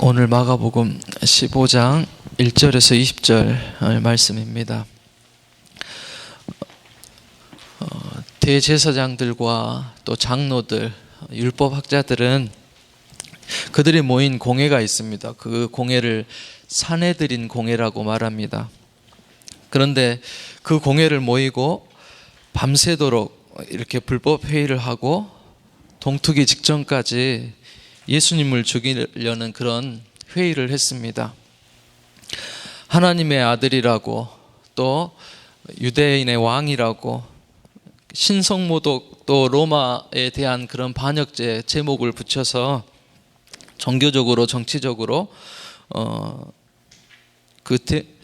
오늘 마가복음 15장 1절에서 20절 말씀입니다. 대제사장들과 또 장로들, 율법학자들은 그들이 모인 공회가 있습니다. 그 공회를 사내들인 공회라고 말합니다. 그런데 그 공회를 모이고 밤새도록 이렇게 불법 회의를 하고 동투기 직전까지 예수님을 죽이려는 그런 회의를 했습니다. 하나님의 아들이라고, 또 유대인의 왕이라고, 신성모독, 또 로마에 대한 그런 반역죄 제목을 붙여서 종교적으로 정치적으로 그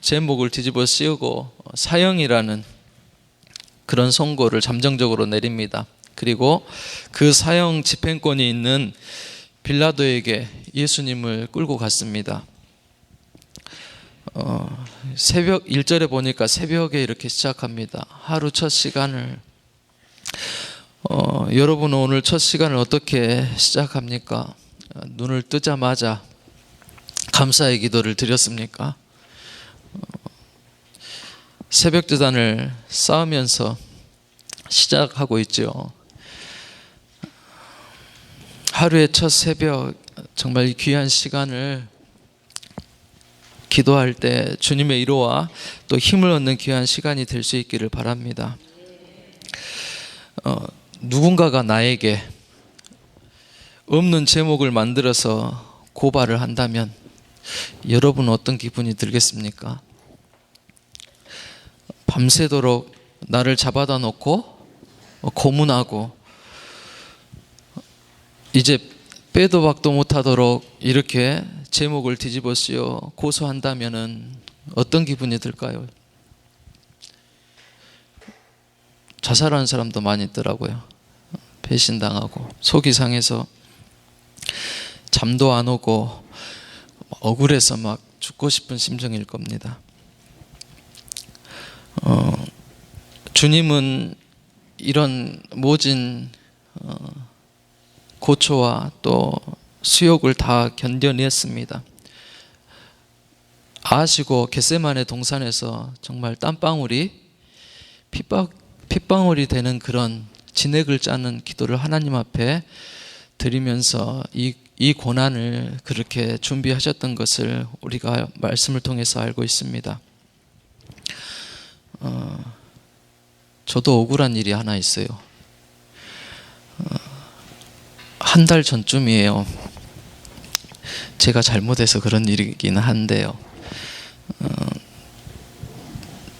제목을 뒤집어 씌우고 사형이라는 그런 선고를 잠정적으로 내립니다. 그리고 그 사형 집행권이 있는 빌라도에게 예수님을 끌고 갔습니다. 새벽 1절에 보니까 새벽에 이렇게 시작합니다. 하루 첫 시간을 여러분은 오늘 첫 시간을 어떻게 시작합니까? 눈을 뜨자마자 감사의 기도를 드렸습니까? 새벽 제단을 쌓으면서 시작하고 있죠. 하루의 첫 새벽, 정말 귀한 시간을 기도할 때 주님의 위로와 또 힘을 얻는 귀한 시간이 될 수 있기를 바랍니다. 누군가가 나에게 없는 제목을 만들어서 고발을 한다면 여러분은 어떤 기분이 들겠습니까? 밤새도록 나를 잡아다 놓고 고문하고 이제 빼도 박도 못하도록 이렇게 제목을 뒤집어 씌워 고소한다면 어떤 기분이 들까요? 자살하는 사람도 많이 있더라고요. 배신당하고 속이 상해서 잠도 안 오고 억울해서 막 죽고 싶은 심정일 겁니다. 주님은 이런 모진 고초와 또 수욕을 다 견뎌냈습니다. 아시고 겟세마네 동산에서 정말 땀방울이 핏방울이 되는 그런 진액을 짜는 기도를 하나님 앞에 드리면서 이 고난을 그렇게 준비하셨던 것을 우리가 말씀을 통해서 알고 있습니다. 저도 억울한 일이 하나 있어요. 한 달 전쯤이에요. 제가 잘못해서 그런 일이긴 한데요.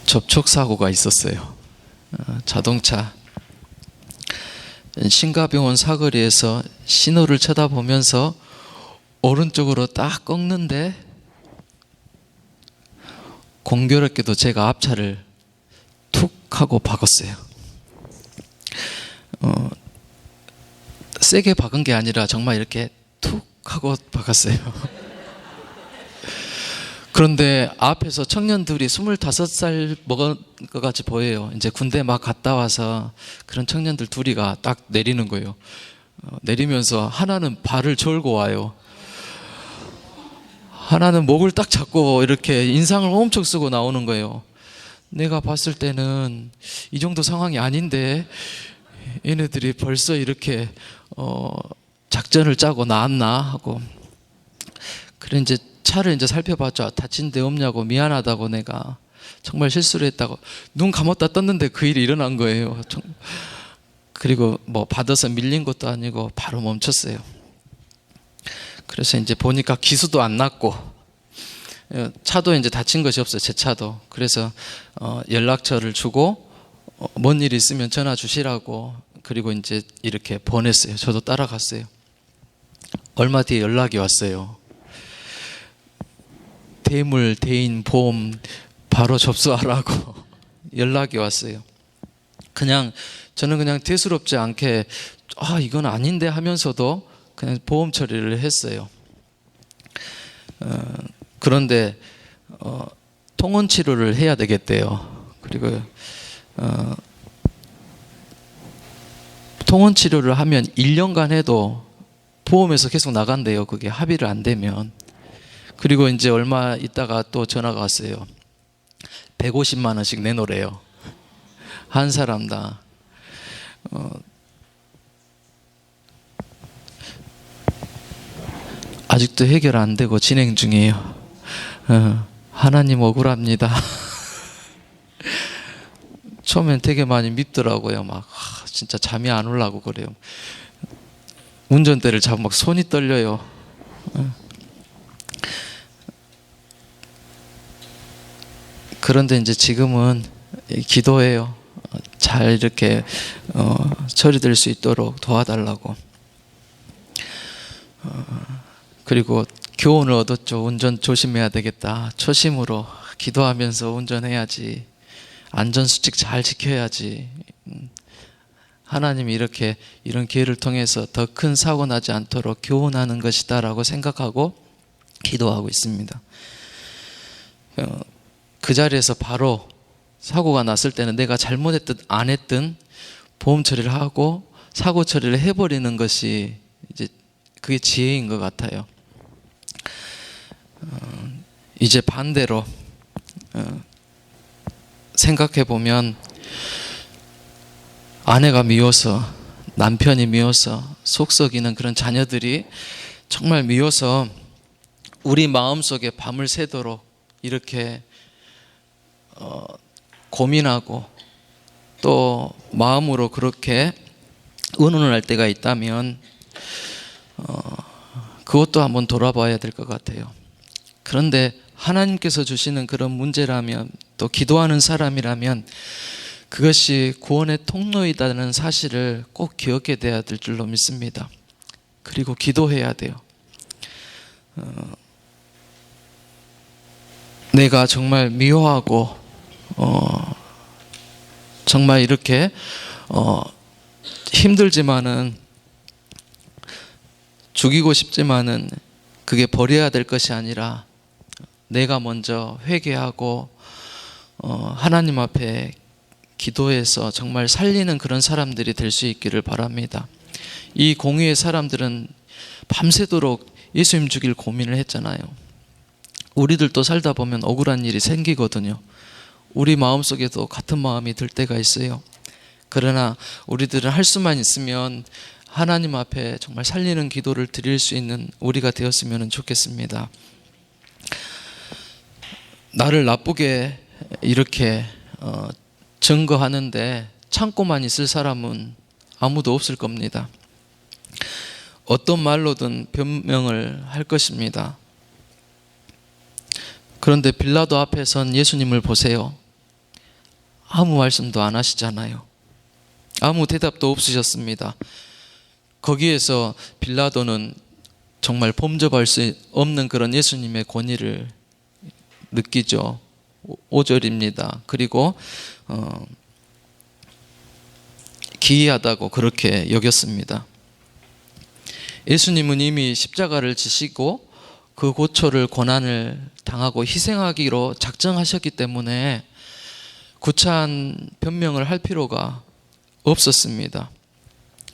접촉사고가 있었어요. 자동차 신가병원 사거리에서 신호를 쳐다보면서 오른쪽으로 딱 꺾는데 공교롭게도 제가 앞차를 툭 하고 박았어요. 세게 박은 게 아니라 정말 이렇게 툭 하고 박았어요. 그런데 앞에서 청년들이 25살 먹은 것 같이 보여요. 이제 군대 막 갔다 와서 그런 청년들 둘이가 딱 내리는 거예요. 내리면서 하나는 발을 절고 와요. 하나는 목을 딱 잡고 이렇게 인상을 엄청 쓰고 나오는 거예요. 내가 봤을 때는 이 정도 상황이 아닌데 얘네들이 벌써 이렇게 작전을 짜고 나왔나 하고, 그래 이제 차를 이제 살펴봤죠. 다친 데 없냐고, 미안하다고, 내가 정말 실수를 했다고. 눈 감았다 떴는데 그 일이 일어난 거예요. 그리고 뭐 받아서 밀린 것도 아니고 바로 멈췄어요. 그래서 이제 보니까 기수도 안 났고 차도 이제 다친 것이 없어요. 제 차도. 그래서 연락처를 주고 뭔 일 있으면 전화 주시라고, 그리고 이제 이렇게 보냈어요. 저도 따라갔어요. 얼마 뒤에 연락이 왔어요. 대물, 대인, 보험 바로 접수하라고 연락이 왔어요. 저는 그냥 대수롭지 않게 이건 아닌데 하면서도 그냥 보험 처리를 했어요. 그런데 통원 치료를 해야 되겠대요. 그리고 통원 치료를 하면 1년간 해도 보험에서 계속 나간대요. 그게 합의를 안 되면. 그리고 이제 얼마 있다가 또 전화가 왔어요. 150만 원씩 내놓으래요. 한 사람당. 아직도 해결 안 되고 진행 중이에요. 하나님 억울합니다. 처음엔 되게 많이 밉더라고요. 막 진짜 잠이 안 오려고 그래요. 운전대를 잡으면 막 손이 떨려요. 그런데 이제 지금은 기도해요. 잘 이렇게 처리될 수 있도록 도와달라고. 그리고 교훈을 얻었죠. 운전 조심해야 되겠다. 초심으로 기도하면서 운전해야지. 안전수칙 잘 지켜야지. 하나님이 이렇게 이런 기회를 통해서 더 큰 사고 나지 않도록 교훈하는 것이다라고 생각하고 기도하고 있습니다. 그 자리에서 바로 사고가 났을 때는 내가 잘못했든 안 했든 보험 처리를 하고 사고 처리를 해버리는 것이 이제 그게 지혜인 것 같아요. 이제 반대로 생각해 보면 아내가 미워서, 남편이 미워서, 속 썩이는 그런 자녀들이 정말 미워서 우리 마음속에 밤을 새도록 이렇게 고민하고 또 마음으로 그렇게 의논을 할 때가 있다면 그것도 한번 돌아봐야 될 것 같아요. 그런데 하나님께서 주시는 그런 문제라면, 또 기도하는 사람이라면 그것이 구원의 통로이다는 사실을 꼭 기억해야 될 줄로 믿습니다. 그리고 기도해야 돼요. 내가 정말 미워하고 정말 이렇게 힘들지만은, 죽이고 싶지만은 그게 버려야 될 것이 아니라 내가 먼저 회개하고 하나님 앞에 기도해서 정말 살리는 그런 사람들이 될 수 있기를 바랍니다. 이 공의의 사람들은 밤새도록 예수님 죽일 고민을 했잖아요. 우리들도 살다 보면 억울한 일이 생기거든요. 우리 마음속에도 같은 마음이 들 때가 있어요. 그러나 우리들은 할 수만 있으면 하나님 앞에 정말 살리는 기도를 드릴 수 있는 우리가 되었으면 좋겠습니다. 나를 나쁘게 이렇게 증거하는데 참고만 있을 사람은 아무도 없을 겁니다. 어떤 말로든 변명을 할 것입니다. 그런데 빌라도 앞에 선 예수님을 보세요. 아무 말씀도 안 하시잖아요. 아무 대답도 없으셨습니다. 거기에서 빌라도는 정말 범접할 수 없는 그런 예수님의 권위를 느끼죠. 5절입니다. 그리고 기이하다고 그렇게 여겼습니다. 예수님은 이미 십자가를 지시고 그 고초를 고난을 당하고 희생하기로 작정하셨기 때문에 구차한 변명을 할 필요가 없었습니다.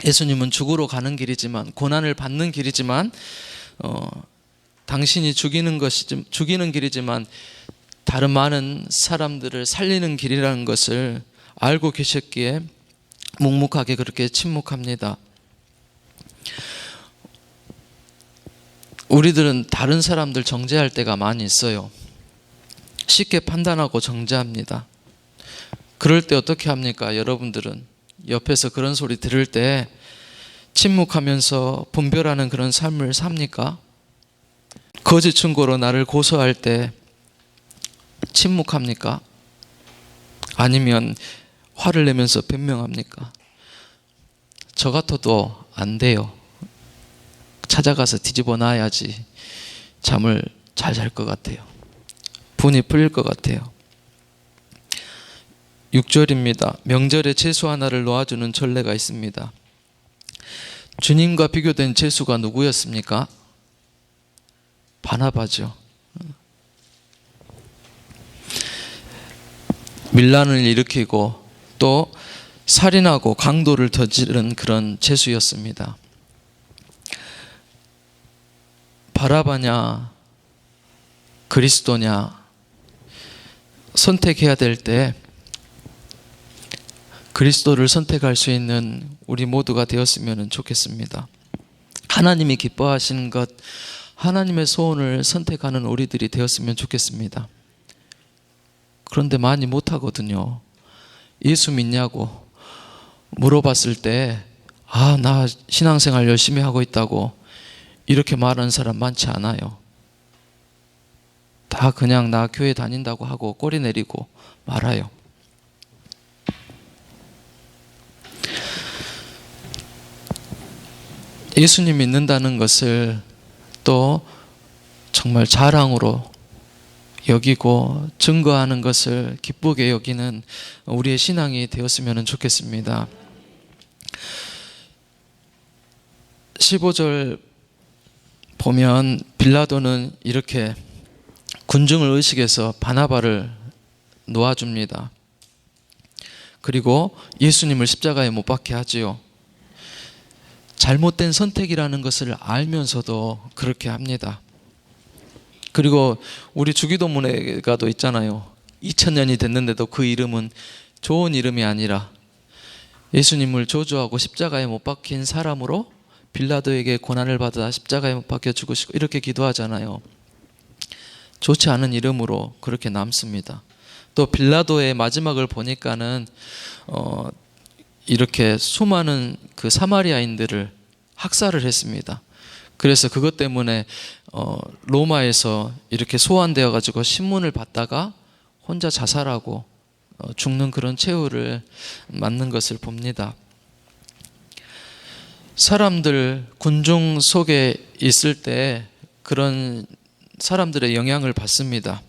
예수님은 죽으러 가는 길이지만, 고난을 받는 길이지만, 당신이 죽이는 길이지만 다른 많은 사람들을 살리는 길이라는 것을 알고 계셨기에 묵묵하게 그렇게 침묵합니다. 우리들은 다른 사람들 정죄할 때가 많이 있어요. 쉽게 판단하고 정죄합니다. 그럴 때 어떻게 합니까? 여러분들은 옆에서 그런 소리 들을 때 침묵하면서 분별하는 그런 삶을 삽니까? 거짓 증거로 나를 고소할 때 침묵합니까? 아니면 화를 내면서 변명합니까? 저 같아도 안 돼요. 찾아가서 뒤집어 놔야지 잠을 잘 잘 것 같아요. 분이 풀릴 것 같아요. 6절입니다. 명절에 채소 하나를 놓아주는 전례가 있습니다. 주님과 비교된 채소가 누구였습니까? 바나바죠. 밀란을 일으키고 또 살인하고 강도를 저지른 그런 죄수였습니다. 바라바냐 그리스도냐, 선택해야 될 때 그리스도를 선택할 수 있는 우리 모두가 되었으면 좋겠습니다. 하나님이 기뻐하시는 것, 하나님의 소원을 선택하는 우리들이 되었으면 좋겠습니다. 그런데 많이 못하거든요. 예수 믿냐고 물어봤을 때 나 신앙생활 열심히 하고 있다고 이렇게 말하는 사람 많지 않아요. 다 그냥 나 교회 다닌다고 하고 꼬리 내리고 말아요. 예수님 믿는다는 것을 또 정말 자랑으로 여기고 증거하는 것을 기쁘게 여기는 우리의 신앙이 되었으면 좋겠습니다. 15절 보면 빌라도는 이렇게 군중을 의식해서 바나바를 놓아줍니다. 그리고 예수님을 십자가에 못 박게 하지요. 잘못된 선택이라는 것을 알면서도 그렇게 합니다. 그리고 우리 주기도문에가도 있잖아요. 2000년이 됐는데도 그 이름은 좋은 이름이 아니라 예수님을 저주하고 십자가에 못 박힌 사람으로 빌라도에게 고난을 받아 십자가에 못 박혀 죽으시고 이렇게 기도하잖아요. 좋지 않은 이름으로 그렇게 남습니다. 또 빌라도의 마지막을 보니까는 이렇게 수많은 그 사마리아인들을 학살을 했습니다. 그래서 그것 때문에 로마에서 이렇게 소환되어 가지고 신문을 받다가 혼자 자살하고 죽는 그런 최후를 맞는 것을 봅니다. 사람들 군중 속에 있을 때 그런 사람들의 영향을 받습니다.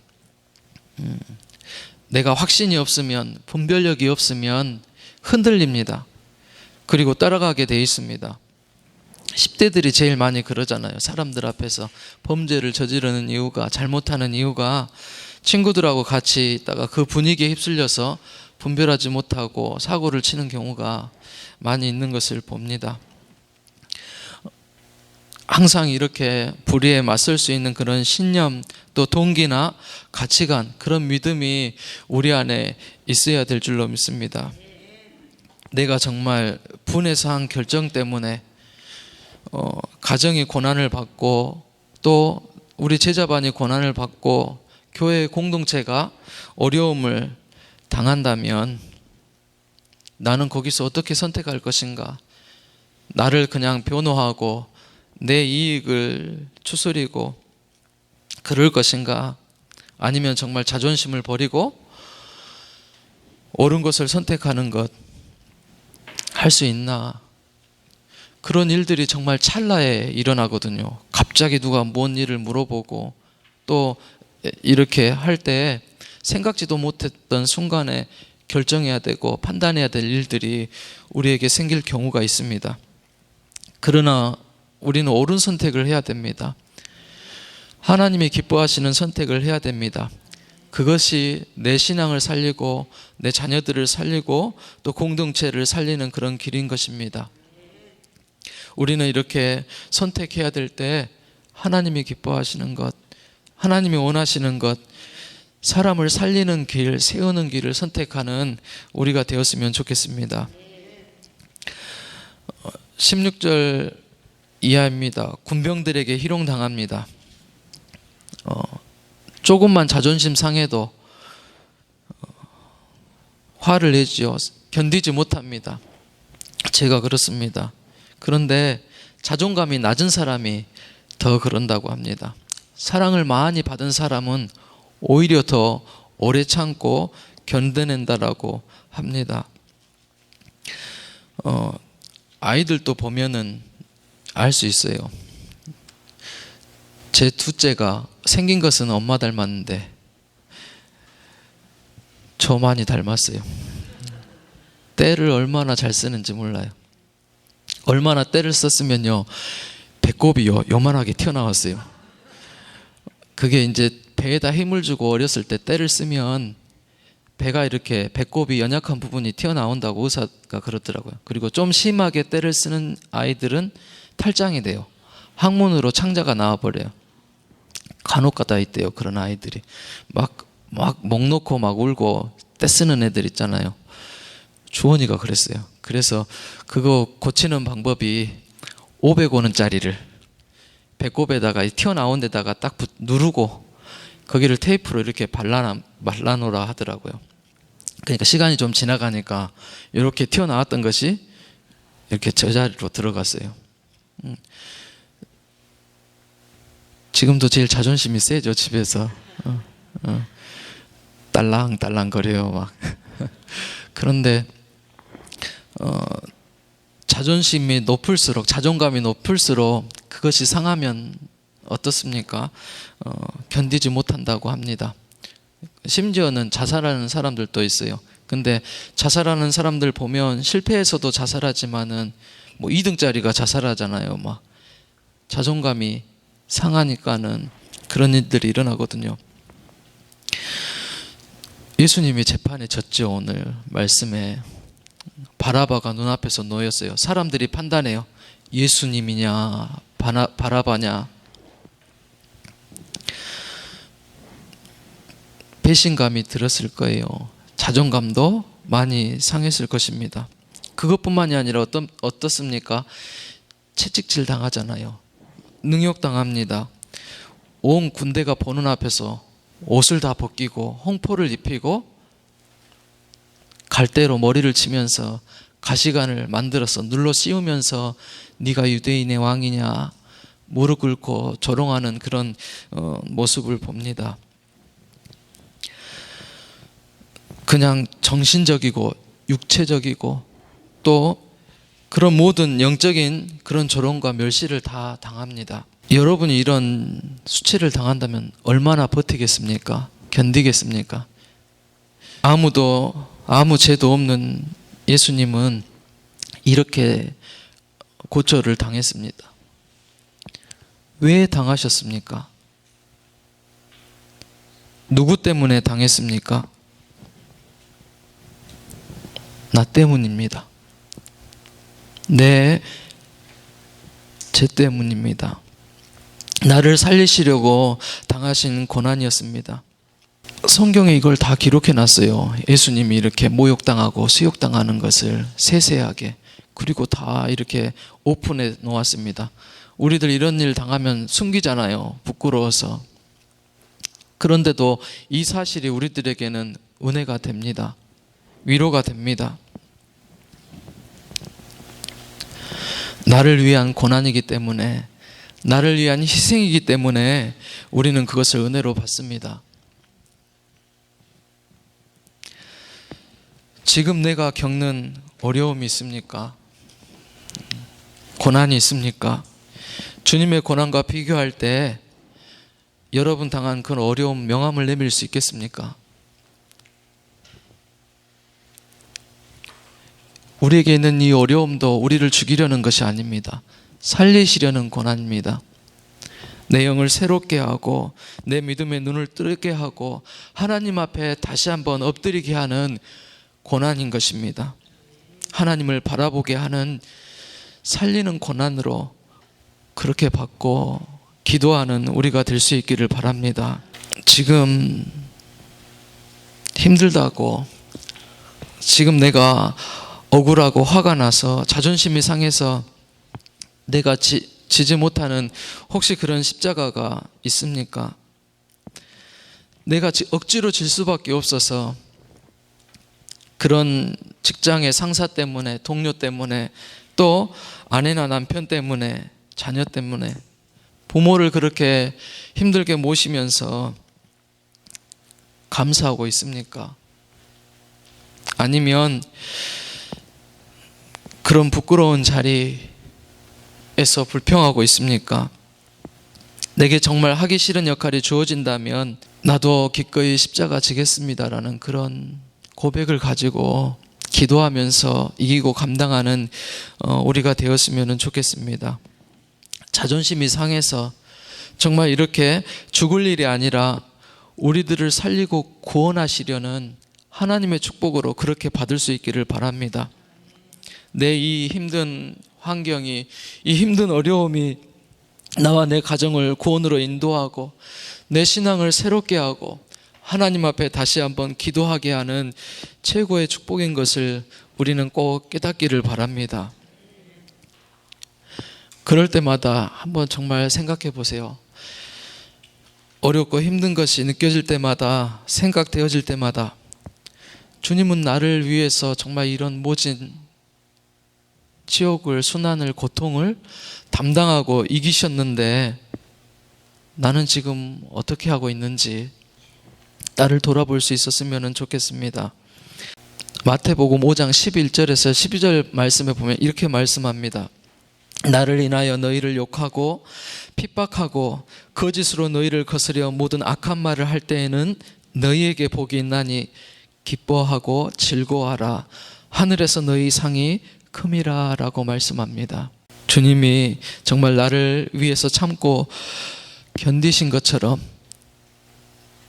내가 확신이 없으면, 분별력이 없으면 흔들립니다. 그리고 따라가게 돼 있습니다. 10대들이 제일 많이 그러잖아요. 사람들 앞에서 범죄를 저지르는 이유가, 잘못하는 이유가 친구들하고 같이 있다가 그 분위기에 휩쓸려서 분별하지 못하고 사고를 치는 경우가 많이 있는 것을 봅니다. 항상 이렇게 불의에 맞설 수 있는 그런 신념, 또 동기나 가치관, 그런 믿음이 우리 안에 있어야 될 줄로 믿습니다. 내가 정말 분해서 한 결정 때문에 가정이 고난을 받고 또 우리 제자반이 고난을 받고 교회 공동체가 어려움을 당한다면 나는 거기서 어떻게 선택할 것인가? 나를 그냥 변호하고 내 이익을 추스리고 그럴 것인가? 아니면 정말 자존심을 버리고 옳은 것을 선택하는 것 할 수 있나? 그런 일들이 정말 찰나에 일어나거든요. 갑자기 누가 뭔 일을 물어보고 또 이렇게 할 때 생각지도 못했던 순간에 결정해야 되고 판단해야 될 일들이 우리에게 생길 경우가 있습니다. 그러나 우리는 옳은 선택을 해야 됩니다. 하나님이 기뻐하시는 선택을 해야 됩니다. 그것이 내 신앙을 살리고 내 자녀들을 살리고 또 공동체를 살리는 그런 길인 것입니다. 우리는 이렇게 선택해야 될 때 하나님이 기뻐하시는 것, 하나님이 원하시는 것, 사람을 살리는 길, 세우는 길을 선택하는 우리가 되었으면 좋겠습니다. 16절 이하입니다. 군병들에게 희롱당합니다. 조금만 자존심 상해도 화를 내지요. 견디지 못합니다. 제가 그렇습니다. 그런데 자존감이 낮은 사람이 더 그런다고 합니다. 사랑을 많이 받은 사람은 오히려 더 오래 참고 견뎌낸다라고 합니다. 아이들도 보면은 알 수 있어요. 제 둘째가 생긴 것은 엄마 닮았는데 저 많이 닮았어요. 때를 얼마나 잘 쓰는지 몰라요. 얼마나 때를 썼으면요 배꼽이 요만하게 튀어나왔어요. 그게 이제 배에다 힘을 주고 어렸을 때 때를 쓰면 배가 이렇게 배꼽이 연약한 부분이 튀어나온다고 의사가 그러더라고요. 그리고 좀 심하게 때를 쓰는 아이들은 탈장이 돼요. 항문으로 창자가 나와버려요. 간혹가다 있대요. 그런 아이들이 막 목 놓고 막 울고 떼쓰는 애들 있잖아요. 주원이가 그랬어요. 그래서 그거 고치는 방법이 500원짜리를 배꼽에다가 튀어나온 데다가 딱 누르고 거기를 테이프로 이렇게 발라놓으라 하더라고요. 그러니까 시간이 좀 지나가니까 이렇게 튀어나왔던 것이 이렇게 제자리로 들어갔어요. 지금도 제일 자존심이 세죠. 집에서 딸랑딸랑 거려요 막. 그런데 자존심이 높을수록, 자존감이 높을수록 그것이 상하면 어떻습니까? 견디지 못한다고 합니다. 심지어는 자살하는 사람들도 있어요. 근데 자살하는 사람들 보면 실패해서도 자살하지만은 뭐 2등짜리가 자살하잖아요. 막 자존감이 상하니까는 그런 일들이 일어나거든요. 예수님이 재판에 졌죠. 오늘 말씀에 바라바가 눈앞에서 놓였어요. 사람들이 판단해요. 예수님이냐 바라바냐. 배신감이 들었을 거예요. 자존감도 많이 상했을 것입니다. 그것뿐만이 아니라 어떻습니까? 채찍질 당하잖아요. 능욕당합니다. 온 군대가 보는 앞에서 옷을 다 벗기고 홍포를 입히고 갈대로 머리를 치면서 가시관을 만들어서 눌러 씌우면서 네가 유대인의 왕이냐 무릎 꿇고 조롱하는 그런 모습을 봅니다. 그냥 정신적이고 육체적이고 또 그런 모든 영적인 그런 조롱과 멸시를 다 당합니다. 여러분이 이런 수치를 당한다면 얼마나 버티겠습니까? 견디겠습니까? 아무 죄도 없는 예수님은 이렇게 고초를 당했습니다. 왜 당하셨습니까? 누구 때문에 당했습니까? 나 때문입니다. 내 죄 때문입니다. 나를 살리시려고 당하신 고난이었습니다. 성경에 이걸 다 기록해 놨어요. 예수님이 이렇게 모욕당하고 수욕당하는 것을 세세하게, 그리고 다 이렇게 오픈해 놓았습니다. 우리들 이런 일 당하면 숨기잖아요. 부끄러워서. 그런데도 이 사실이 우리들에게는 은혜가 됩니다. 위로가 됩니다. 나를 위한 고난이기 때문에, 나를 위한 희생이기 때문에 우리는 그것을 은혜로 받습니다. 지금 내가 겪는 어려움이 있습니까? 고난이 있습니까? 주님의 고난과 비교할 때 여러분 당한 그런 어려움 명함을 내밀 수 있겠습니까? 우리에게 있는 이 어려움도 우리를 죽이려는 것이 아닙니다. 살리시려는 고난입니다. 내 영을 새롭게 하고 내 믿음의 눈을 뜨게 하고 하나님 앞에 다시 한번 엎드리게 하는 고난인 것입니다. 하나님을 바라보게 하는 살리는 고난으로 그렇게 받고 기도하는 우리가 될 수 있기를 바랍니다. 지금 힘들다고, 지금 내가 억울하고 화가 나서 자존심이 상해서 내가 지지 못하는 혹시 그런 십자가가 있습니까? 내가 억지로 질 수밖에 없어서 그런 직장의 상사 때문에, 동료 때문에, 또 아내나 남편 때문에, 자녀 때문에 부모를 그렇게 힘들게 모시면서 감사하고 있습니까? 아니면 그런 부끄러운 자리에서 불평하고 있습니까? 내게 정말 하기 싫은 역할이 주어진다면 나도 기꺼이 십자가 지겠습니다라는 그런 고백을 가지고 기도하면서 이기고 감당하는 우리가 되었으면 좋겠습니다. 자존심이 상해서 정말 이렇게 죽을 일이 아니라 우리들을 살리고 구원하시려는 하나님의 축복으로 그렇게 받을 수 있기를 바랍니다. 내 이 힘든 환경이, 이 힘든 어려움이 나와 내 가정을 구원으로 인도하고 내 신앙을 새롭게 하고 하나님 앞에 다시 한번 기도하게 하는 최고의 축복인 것을 우리는 꼭 깨닫기를 바랍니다. 그럴 때마다 한번 정말 생각해 보세요. 어렵고 힘든 것이 느껴질 때마다, 생각되어질 때마다 주님은 나를 위해서 정말 이런 모진 지옥을, 순환을, 고통을 담당하고 이기셨는데 나는 지금 어떻게 하고 있는지 나를 돌아볼 수 있었으면 좋겠습니다. 마태복음 5장 11절에서 12절 말씀에 보면 이렇게 말씀합니다. 나를 인하여 너희를 욕하고 핍박하고 거짓으로 너희를 거스려 모든 악한 말을 할 때에는 너희에게 복이 있나니 기뻐하고 즐거워하라. 하늘에서 너희 상이 큼이라 라고 말씀합니다. 주님이 정말 나를 위해서 참고 견디신 것처럼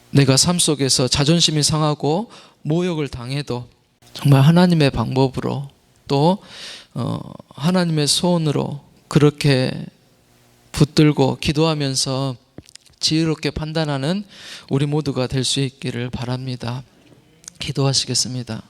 내가 삶 속에서 자존심이 상하고 모욕을 당해도 정말 하나님의 방법으로 또 하나님의 소원으로 그렇게 붙들고 기도하면서 지혜롭게 판단하는 우리 모두가 될 수 있기를 바랍니다. 기도하시겠습니다.